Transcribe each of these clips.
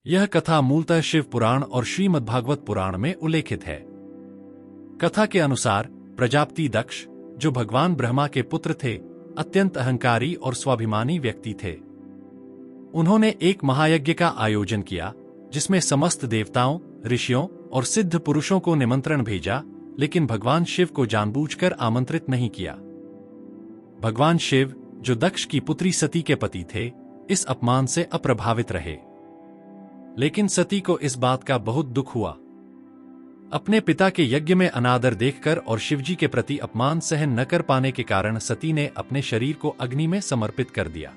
यह कथा मूलतः शिव पुराण और श्रीमद्भागवत पुराण में उल्लेखित है। कथा के अनुसार प्रजापति दक्ष, जो भगवान ब्रह्मा के पुत्र थे, अत्यंत अहंकारी और स्वाभिमानी व्यक्ति थे। उन्होंने एक महायज्ञ का आयोजन किया, जिसमें समस्त देवताओं, ऋषियों और सिद्ध पुरुषों को निमंत्रण भेजा, लेकिन भगवान शिव को जानबूझकर आमंत्रित नहीं किया। भगवान शिव, जो दक्ष की पुत्री सती के पति थे, इस अपमान से अप्रभावित रहे। लेकिन सती को इस बात का बहुत दुख हुआ। अपने पिता के यज्ञ में अनादर देखकर और शिवजी के प्रति अपमान सहन न कर पाने के कारण सती ने अपने शरीर को अग्नि में समर्पित कर दिया।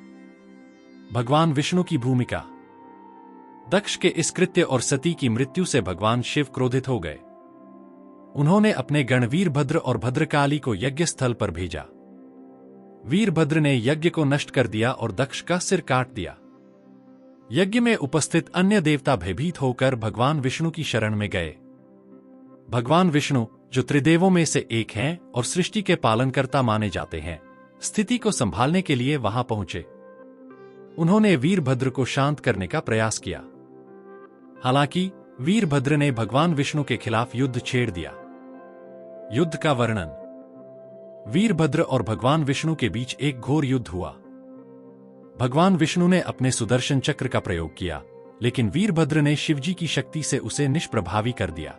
भगवान विष्णु की भूमिका। दक्ष के इस कृत्य और सती की मृत्यु से भगवान शिव क्रोधित हो गए। उन्होंने अपने गण वीरभद्र और भद्रकाली को यज्ञ स्थल पर भेजा। वीरभद्र ने यज्ञ को नष्ट कर दिया और दक्ष का सिर काट दिया। यज्ञ में उपस्थित अन्य देवता भयभीत होकर भगवान विष्णु की शरण में गए। भगवान विष्णु, जो त्रिदेवों में से एक हैं और सृष्टि के पालनकर्ता माने जाते हैं, स्थिति को संभालने के लिए वहां पहुंचे। उन्होंने वीरभद्र को शांत करने का प्रयास किया। हालांकि वीरभद्र ने भगवान विष्णु के खिलाफ युद्ध छेड़ दिया। युद्ध का वर्णन। वीरभद्र और भगवान विष्णु के बीच एक घोर युद्ध हुआ। भगवान विष्णु ने अपने सुदर्शन चक्र का प्रयोग किया, लेकिन वीरभद्र ने शिवजी की शक्ति से उसे निष्प्रभावी कर दिया।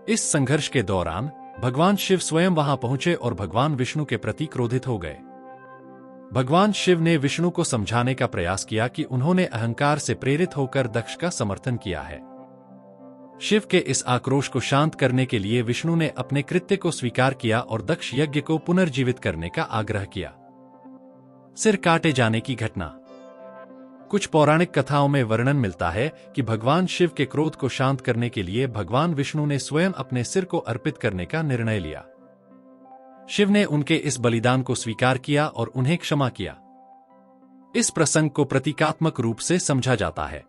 इस संघर्ष के दौरान भगवान शिव स्वयं वहां पहुंचे और भगवान विष्णु के प्रति क्रोधित हो गए। भगवान शिव ने विष्णु को समझाने का प्रयास किया कि उन्होंने अहंकार से प्रेरित होकर दक्ष का समर्थन किया है। शिव के इस आक्रोश को शांत करने के लिए विष्णु ने अपने कृत्य को स्वीकार किया और दक्ष यज्ञ को पुनर्जीवित करने का आग्रह किया। सिर काटे जाने की घटना। कुछ पौराणिक कथाओं में वर्णन मिलता है कि भगवान शिव के क्रोध को शांत करने के लिए भगवान विष्णु ने स्वयं अपने सिर को अर्पित करने का निर्णय लिया। शिव ने उनके इस बलिदान को स्वीकार किया और उन्हें क्षमा किया। इस प्रसंग को प्रतीकात्मक रूप से समझा जाता है।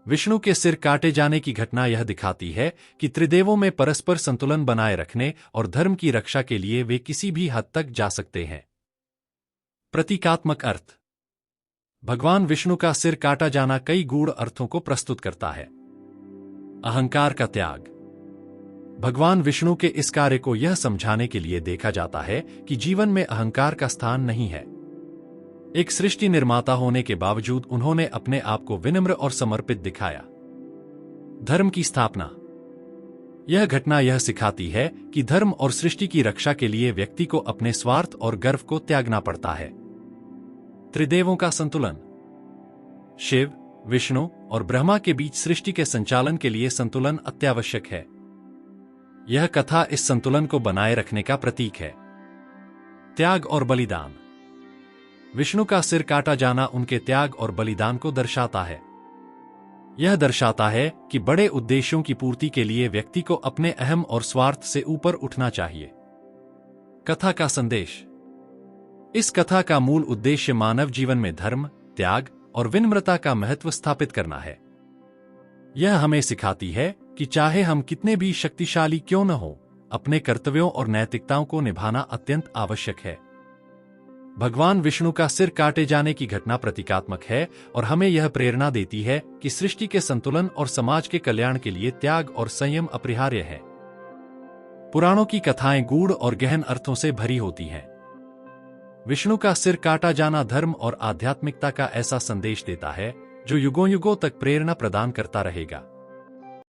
विष्णु के सिर काटे जाने की घटना यह दिखाती है कि त्रिदेवों में परस्पर संतुलन बनाए रखने और धर्म की रक्षा के लिए वे किसी भी हद तक जा सकते हैं। प्रतीकात्मक अर्थ। भगवान विष्णु का सिर काटा जाना कई गूढ़ अर्थों को प्रस्तुत करता है। अहंकार का त्याग। भगवान विष्णु के इस कार्य को यह समझाने के लिए देखा जाता है कि जीवन में अहंकार का स्थान नहीं है। एक सृष्टि निर्माता होने के बावजूद उन्होंने अपने आप को विनम्र और समर्पित दिखाया। धर्म की स्थापना। यह घटना यह सिखाती है कि धर्म और सृष्टि की रक्षा के लिए व्यक्ति को अपने स्वार्थ और गर्व को त्यागना पड़ता है। त्रिदेवों का संतुलन। शिव, विष्णु और ब्रह्मा के बीच सृष्टि के संचालन के लिए संतुलन अत्यावश्यक है। यह कथा इस संतुलन को बनाए रखने का प्रतीक है। त्याग और बलिदान। विष्णु का सिर काटा जाना उनके त्याग और बलिदान को दर्शाता है। यह दर्शाता है कि बड़े उद्देश्यों की पूर्ति के लिए व्यक्ति को अपने अहम और स्वार्थ से ऊपर उठना चाहिए। कथा का संदेश। इस कथा का मूल उद्देश्य मानव जीवन में धर्म, त्याग और विनम्रता का महत्व स्थापित करना है। यह हमें सिखाती है कि चाहे हम कितने भी शक्तिशाली क्यों न हो, अपने कर्तव्यों और नैतिकताओं को निभाना अत्यंत आवश्यक है। भगवान विष्णु का सिर काटे जाने की घटना प्रतीकात्मक है और हमें यह प्रेरणा देती है कि सृष्टि के संतुलन और समाज के कल्याण के लिए त्याग और संयम अपरिहार्य है। पुराणों की कथाएं गूढ़ और गहन अर्थों से भरी होती हैं। विष्णु का सिर काटा जाना धर्म और आध्यात्मिकता का ऐसा संदेश देता है जो युगों युगों तक प्रेरणा प्रदान करता रहेगा।